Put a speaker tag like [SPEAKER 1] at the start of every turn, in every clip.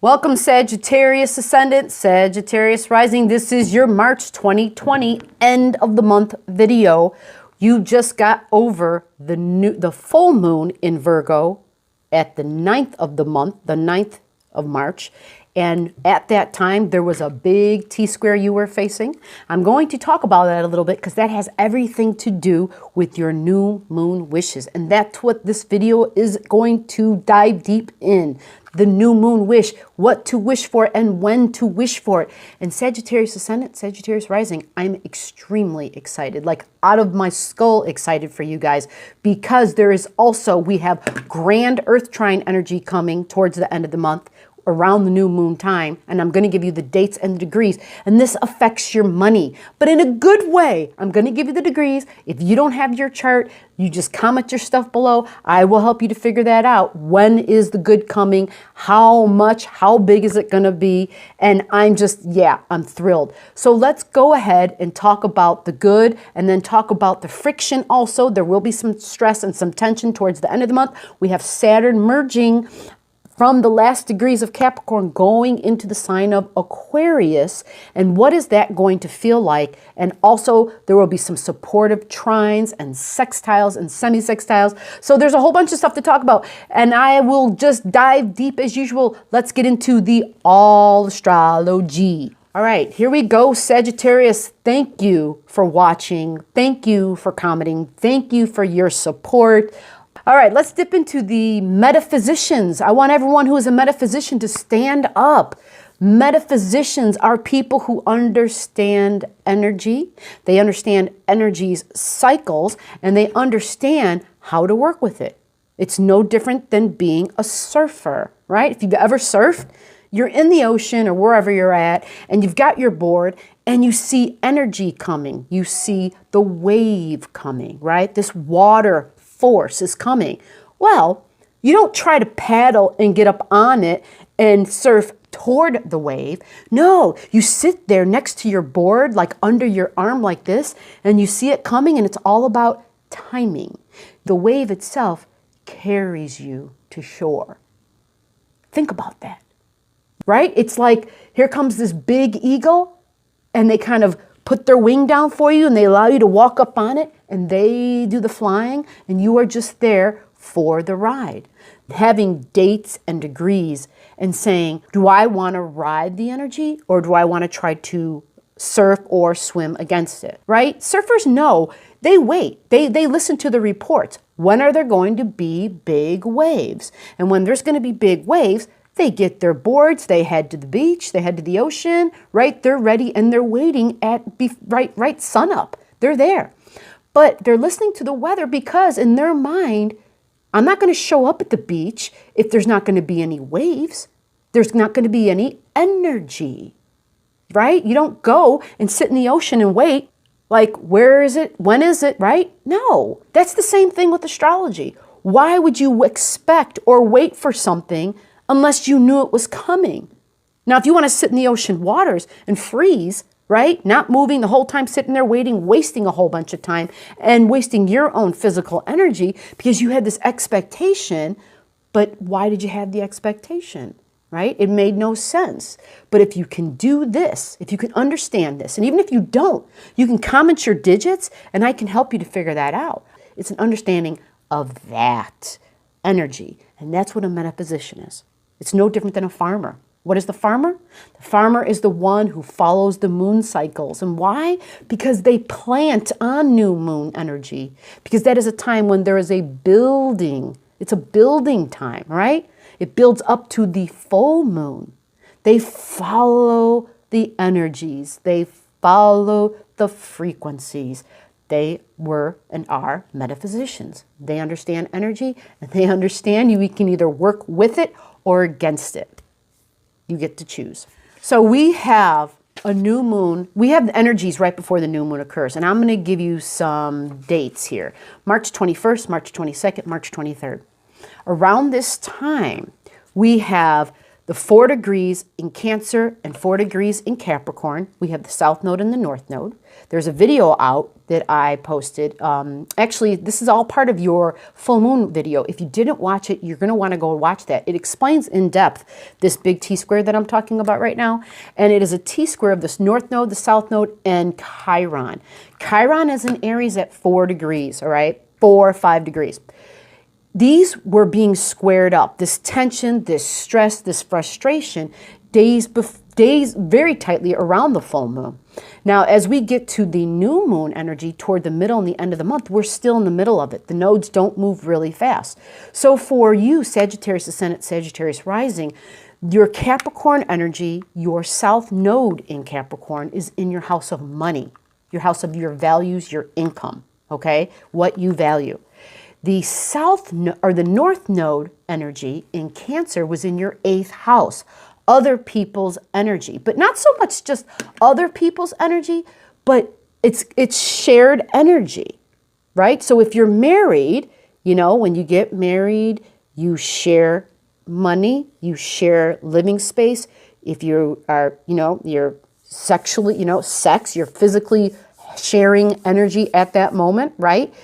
[SPEAKER 1] Welcome Sagittarius Ascendant, Sagittarius Rising. This is your March 2020 end of the month video. You just got over the full moon in Virgo at the 9th of the month, the 9th of March. And at that time, there was a big T-square you were facing. I'm going to talk about that a little bit because that has everything to do with your new moon wishes. And that's what this video is going to dive deep in. The new moon wish, what to wish for and when to wish for it. And Sagittarius Ascendant, Sagittarius Rising, I'm extremely excited, like out of my skull excited for you guys, because there is also, we have grand Earth trine energy coming towards the end of the month, around the new moon time, and I'm going to give you the dates and the degrees, and this affects your money, but in a good way. I'm going to give you the degrees. If you don't have your chart, you just comment your stuff below. I will help you to figure that out. When is the good coming? How much? How big is it going to be? And I'm just, yeah, I'm thrilled. So let's go ahead and talk about the good and then talk about the friction also. There will be some stress and some tension towards the end of the month. We have Saturn merging from the last degrees of Capricorn going into the sign of Aquarius. And what is that going to feel like? And also there will be some supportive trines and sextiles and semi-sextiles. So there's a whole bunch of stuff to talk about. And I will just dive deep as usual. Let's get into the all astrology. All right, here we go, Sagittarius. Thank you for watching. Thank you for commenting. Thank you for your support. All right, let's dip into the metaphysicians. I want everyone who is a metaphysician to stand up. Metaphysicians are people who understand energy. They understand energy's cycles, and they understand how to work with it. It's no different than being a surfer, right? If you've ever surfed, you're in the ocean or wherever you're at, and you've got your board, and you see energy coming. You see the wave coming, right? This water force is coming. Well, you don't try to paddle and get up on it and surf toward the wave. No, you sit there next to your board, like under your arm like this, and you see it coming, and it's all about timing. The wave itself carries you to shore. Think about that, right? It's like, here comes this big eagle, and they kind of put their wing down for you, and they allow you to walk up on it, and they do the flying, and you are just there for the ride. Having dates and degrees and saying, do I want to ride the energy, or do I want to try to surf or swim against it, right? Surfers know, they wait, they listen to the reports. When are there going to be big waves? And when there's going to be big waves, they get their boards, they head to the beach, they head to the ocean, right? They're ready and they're waiting at right sunup. They're there. But they're listening to the weather because in their mind, I'm not going to show up at the beach if there's not going to be any waves. There's not going to be any energy, right? You don't go and sit in the ocean and wait like, where is it? When is it, right? No, that's the same thing with astrology. Why would you expect or wait for something unless you knew it was coming? Now, if you want to sit in the ocean waters and freeze, right? Not moving the whole time, sitting there waiting, wasting a whole bunch of time and wasting your own physical energy because you had this expectation. But why did you have the expectation, right? It made no sense. But if you can do this, if you can understand this, and even if you don't, you can comment your digits and I can help you to figure that out. It's an understanding of that energy. And that's what a metaphysician is. It's no different than a farmer. What is the farmer? The farmer is the one who follows the moon cycles. And why? Because they plant on new moon energy. Because that is a time when there is a building. It's a building time, right? It builds up to the full moon. They follow the energies. They follow the frequencies. They were and are metaphysicians. They understand energy, and they understand you can either work with it or against it. You get to choose. So we have a new moon. We have the energies right before the new moon occurs. And I'm going to give you some dates here. March 21st, March 22nd, March 23rd. Around this time, we have The 4 degrees in Cancer and 4 degrees in Capricorn. We have the South Node and the North Node. There's a video out that I posted. Actually, this is all part of your full moon video. If you didn't watch it, you're going to want to go watch that. It explains in depth this big T-square that I'm talking about right now. And it is a T-square of this North Node, the South Node, and Chiron. Chiron is in Aries at 4 degrees, all right? 4 or 5 degrees. These were being squared up. This tension, this stress, this frustration, days very tightly around the full moon. Now, as we get to the new moon energy toward the middle and the end of the month, we're still in the middle of it. The nodes don't move really fast. So for you, Sagittarius Ascendant, Sagittarius Rising, your Capricorn energy, your South Node in Capricorn is in your house of money, your house of your values, your income, okay? What you value. The the North Node energy in Cancer was in your 8th house, other people's energy, but not so much just other people's energy, but it's shared energy, right? So if you're married, you know, when you get married, you share money, you share living space. If you are, you know, you're sexually, you know, you're physically sharing energy at that moment, right?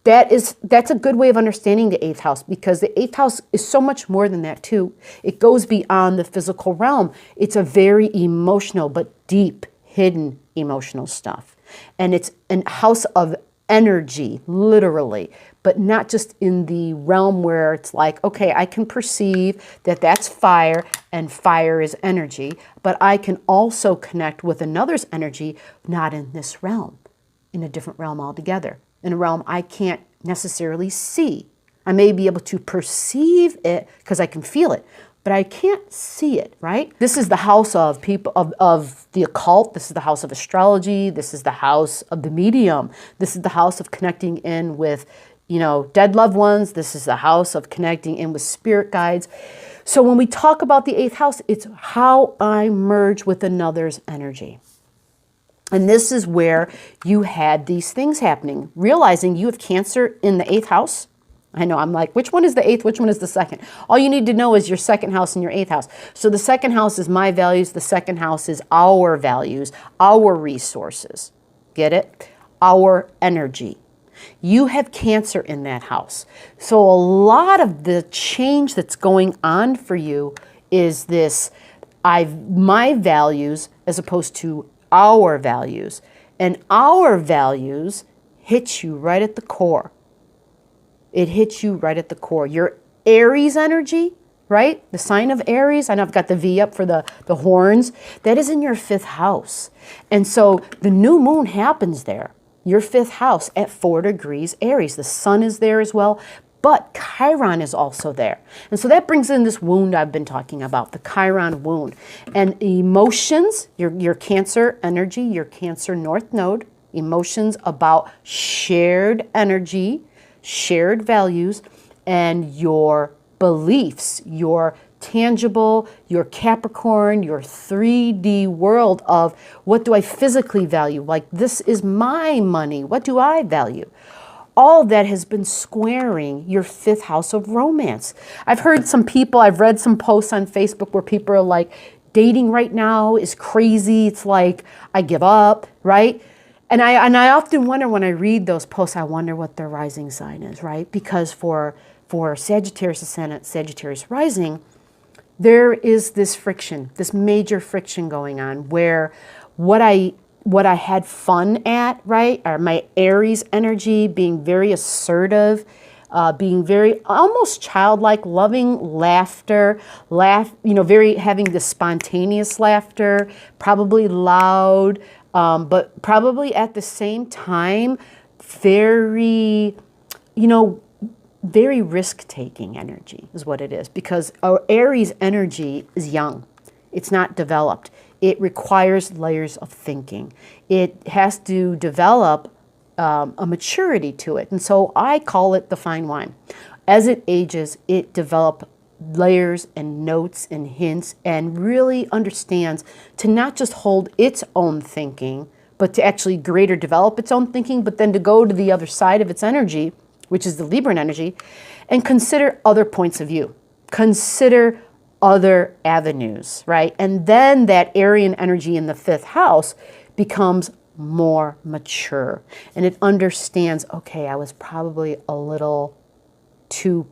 [SPEAKER 1] That's a good way of understanding the 8th house, because the 8th house is so much more than that too. It goes beyond the physical realm. It's a very emotional but deep, hidden emotional stuff. And it's a house of energy, literally, but not just in the realm where it's like, okay, I can perceive that that's fire and fire is energy, but I can also connect with another's energy, not in this realm, in a different realm altogether. In a realm I can't necessarily see. I may be able to perceive it because I can feel it, but I can't see it, right? This is the house of people of the occult. This is the house of astrology. This is the house of the medium. This is the house of connecting in with, you know, dead loved ones. This is the house of connecting in with spirit guides. So when we talk about the 8th house, it's how I merge with another's energy. And this is where you had these things happening, realizing you have Cancer in the 8th house. I know, I'm like, which one is the 8th? Which one is the 2nd? All you need to know is your 2nd house and your 8th house. So the 2nd house is my values. The 2nd house is our values, our resources. Get it? Our energy. You have Cancer in that house. So a lot of the change that's going on for you is this, my values as opposed to our values. And our values hit you right at the core. It hits you right at the core. Your Aries energy, right? The sign of Aries. I know I've got the V up for the horns. That is in your 5th house. And so the new moon happens there. Your 5th house at 4 degrees Aries. The sun is there as well. But Chiron is also there. And so that brings in this wound I've been talking about, the Chiron wound. And emotions, your Cancer energy, your Cancer North Node, emotions about shared energy, shared values, and your beliefs, your tangible, your Capricorn, your 3D world of what do I physically value? Like, this is my money. What do I value? All that has been squaring your 5th house of romance. I've heard some people, I've read some posts on Facebook where people are like, dating right now is crazy. It's like, I give up, right? And I often wonder when I read those posts, I wonder what their rising sign is, right? Because for Sagittarius Ascendant, Sagittarius Rising, there is this friction, this major friction going on where what I had fun at, right, or my Aries energy, being very assertive, being very almost childlike, loving laughter, very having the spontaneous laughter, probably loud, but probably at the same time, very, very risk-taking energy is what it is, because our Aries energy is young. It's not developed. It requires layers of thinking. It has to develop a maturity to it. And so I call it the fine wine. As it ages, it develops layers and notes and hints and really understands to not just hold its own thinking, but to actually greater develop its own thinking, but then to go to the other side of its energy, which is the Libran energy, and consider other points of view. Consider other avenues, right? And then that Arian energy in the 5th house becomes more mature, and it understands, okay, I was probably a little too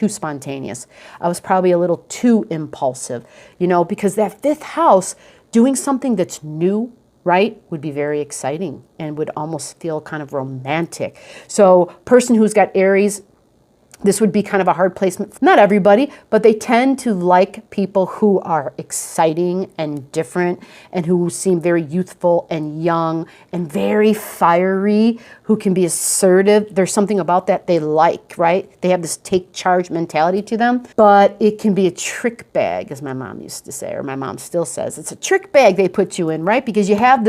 [SPEAKER 1] spontaneous. I was probably a little too impulsive, because that 5th house, doing something that's new, right, would be very exciting and would almost feel kind of romantic. So person who's got Aries, this would be kind of a hard placement. Not everybody, but they tend to like people who are exciting and different and who seem very youthful and young and very fiery, who can be assertive. There's something about that they like, right? They have this take charge mentality to them, but it can be a trick bag, as my mom used to say, or my mom still says. It's a trick bag they put you in, right? Because you have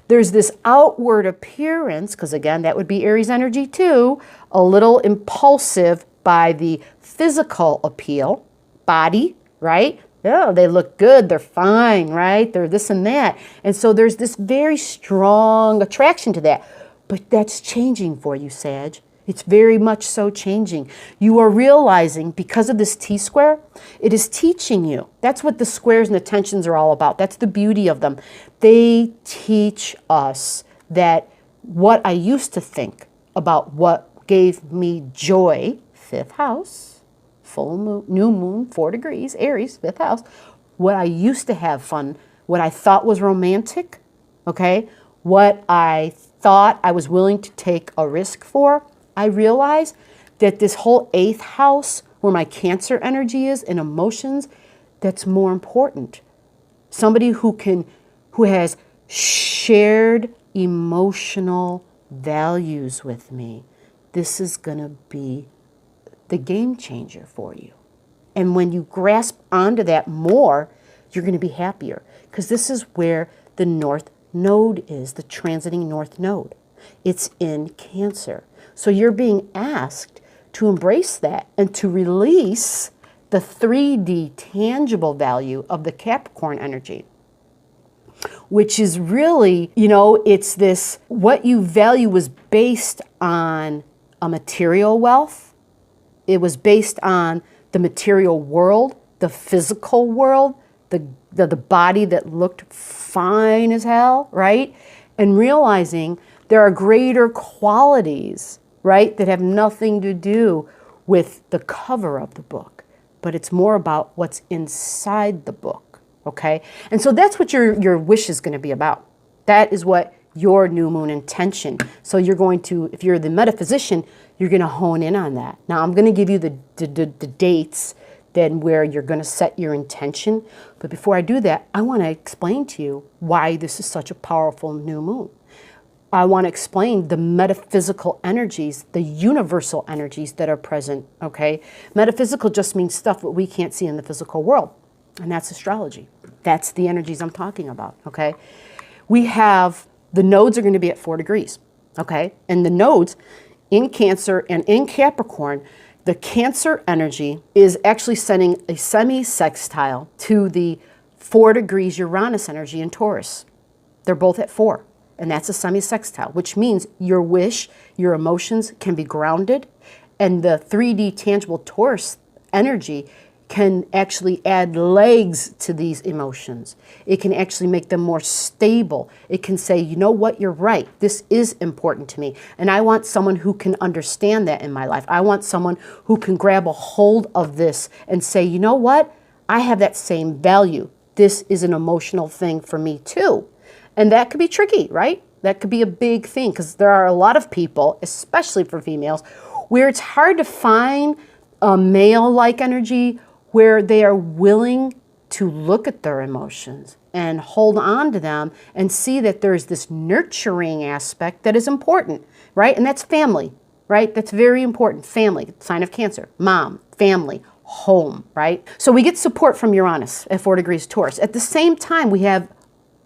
[SPEAKER 1] there's this outward appearance, because again, that would be Aries energy too, a little impulsive by the physical appeal, body, right? Yeah, they look good, they're fine, right? They're this and that. And so there's this very strong attraction to that. But that's changing for you, Sag. It's very much so changing. You are realizing, because of this T-square, it is teaching you. That's what the squares and the tensions are all about. That's the beauty of them. They teach us that what I used to think about what gave me joy, 5th house, full moon, new moon, 4 degrees, Aries, 5th house, what I used to have fun, what I thought was romantic, okay, what I thought I was willing to take a risk for, I realized that this whole 8th house, where my Cancer energy is and emotions, that's more important. Somebody who has shared emotional values with me. This is going to be the game changer for you. And when you grasp onto that more, you're going to be happier, because this is where the North Node is, the transiting North Node. It's in Cancer. So you're being asked to embrace that and to release the 3D tangible value of the Capricorn energy, which is really, it's this, what you value was based on a material wealth. It was based on the material world, the physical world, the body that looked fine as hell, right? And realizing there are greater qualities, right, that have nothing to do with the cover of the book, but it's more about what's inside the book, okay? And so that's what your wish is going to be about. That is what your new moon intention. So you're going to, if you're the metaphysician, you're going to hone in on that. Now I'm going to give you the dates then where you're going to set your intention. But before I do that, I want to explain to you why this is such a powerful new moon. I want to explain the metaphysical energies, the universal energies that are present, okay? Metaphysical just means stuff that we can't see in the physical world, and that's astrology. That's the energies I'm talking about, okay? We have, the nodes are going to be at 4 degrees, okay? And the nodes in Cancer and in Capricorn, the Cancer energy is actually sending a semi-sextile to the 4 degrees Uranus energy in Taurus. They're both at 4, and that's a semi-sextile, which means your wish, your emotions can be grounded, and the 3D tangible Taurus energy can actually add legs to these emotions. It can actually make them more stable. It can say, you know what, you're right. This is important to me. And I want someone who can understand that in my life. I want someone who can grab a hold of this and say, you know what, I have that same value. This is an emotional thing for me too. And that could be tricky, right? That could be a big thing, because there are a lot of people, especially for females, where it's hard to find a male-like energy where they are willing to look at their emotions and hold on to them and see that there's this nurturing aspect that is important, right? And that's family, right? That's very important. Family, sign of Cancer, mom, family, home, right? So we get support from Uranus at 4 degrees Taurus. At the same time, we have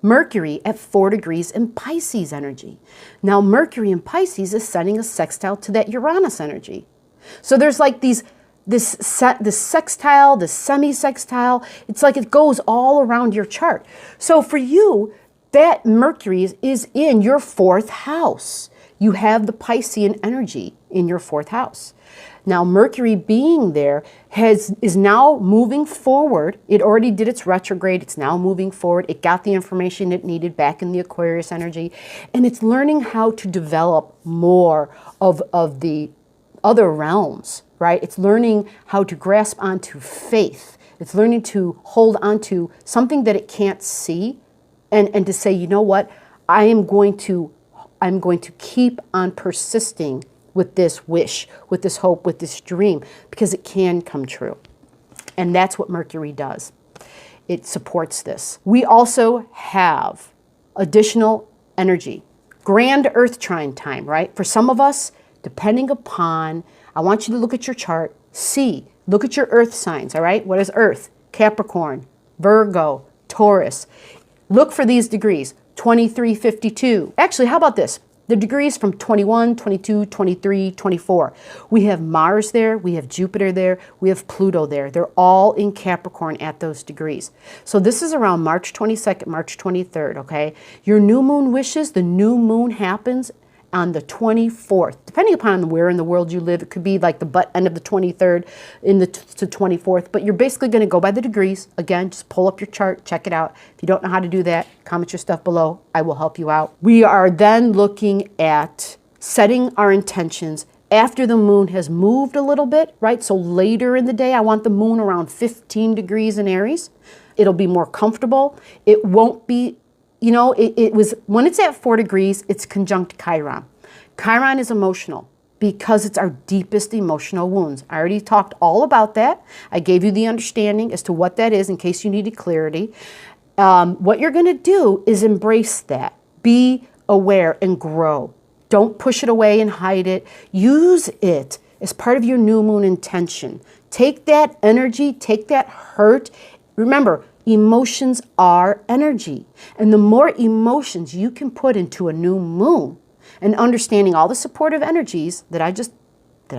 [SPEAKER 1] Mercury at 4 degrees in Pisces energy. Now, Mercury in Pisces is sending a sextile to that Uranus energy. So there's like this sextile, this semi-sextile. It's like it goes all around your chart. So for you, that Mercury is in your 4th house. You have the Piscean energy in your 4th house. Now, Mercury being there is now moving forward. It already did its retrograde. It's now moving forward. It got the information it needed back in the Aquarius energy. And it's learning how to develop more of the other realms, right? It's learning how to grasp onto faith. It's learning to hold onto something that it can't see and to say, you know what, I'm going to keep on persisting with this wish, with this hope, with this dream, because it can come true. And that's what Mercury does. It supports this. We also have additional energy. Grand Earth trine time, right? For some of us, depending upon, I want you to look at your chart, look at your Earth signs, all right? What is Earth? Capricorn, Virgo, Taurus. Look for these degrees, 23, 52. Actually, how about this? The degrees from 21, 22, 23, 24. We have Mars there, we have Jupiter there, we have Pluto there. They're all in Capricorn at those degrees. So this is around March 22nd, March 23rd, okay? Your new moon wishes, the new moon happens on the 24th. Depending upon where in the world you live, it could be like the butt end of the 23rd to 24th, but you're basically going to go by the degrees. Again, just pull up your chart, check it out. If you don't know how to do that, comment your stuff below. I will help you out. We are then looking at setting our intentions after the moon has moved a little bit, right? So later in the day, I want the moon around 15 degrees in Aries. It'll be more comfortable. It won't be, you know, it was, when it's at 4 degrees, it's conjunct Chiron. Chiron is emotional because it's our deepest emotional wounds. I already talked all about that. I gave you the understanding as to what that is in case you needed clarity. What you're going to do is embrace that. Be aware and grow. Don't push it away and hide it. Use it as part of your new moon intention. Take that energy, take that hurt. Remember, emotions are energy. And the more emotions you can put into a new moon, and understanding all the supportive energies that I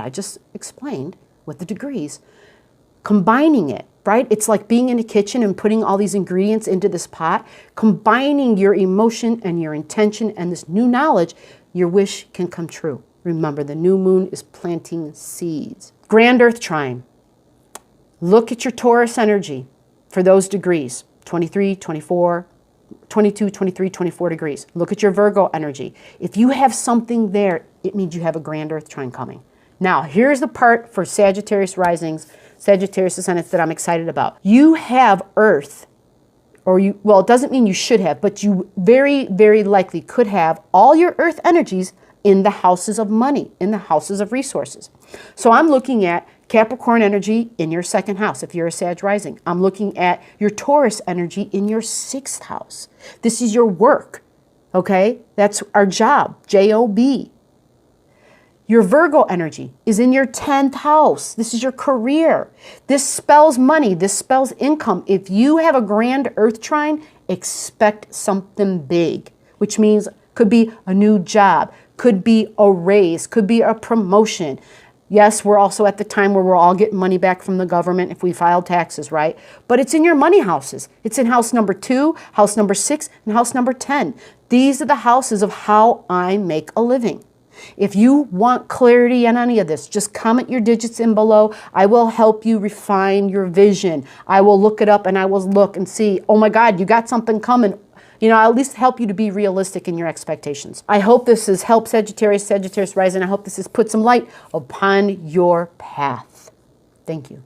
[SPEAKER 1] just explained with the degrees, combining it, right? It's like being in a kitchen and putting all these ingredients into this pot, combining your emotion and your intention and this new knowledge, your wish can come true. Remember, the new moon is planting seeds. Grand Earth trine. Look at your Taurus energy for those degrees, 23, 24, 22, 23, 24 degrees. Look at your Virgo energy. If you have something there, it means you have a Grand Earth trine coming. Now, here's the part for Sagittarius risings, Sagittarius ascendants that I'm excited about. You have Earth, well, it doesn't mean you should have, but you very, very likely could have all your Earth energies in the houses of money, in the houses of resources. So I'm looking at Capricorn energy in your 2nd house, if you're a Sag rising. I'm looking at your Taurus energy in your 6th house. This is your work, okay? That's our job, J-O-B. Your Virgo energy is in your 10th house. This is your career. This spells money. This spells income. If you have a Grand Earth trine, expect something big, which means could be a new job, could be a raise, could be a promotion. Yes, we're also at the time where we're all getting money back from the government if we file taxes, right? But it's in your money houses. It's in house number 2, house number 6, and house number 10. These are the houses of how I make a living. If you want clarity on any of this, just comment your digits in below. I will help you refine your vision. I will look it up and I will look and see, oh my God, you got something coming. You know, I'll at least help you to be realistic in your expectations. I hope this has helped Sagittarius rising. I hope this has put some light upon your path. Thank you.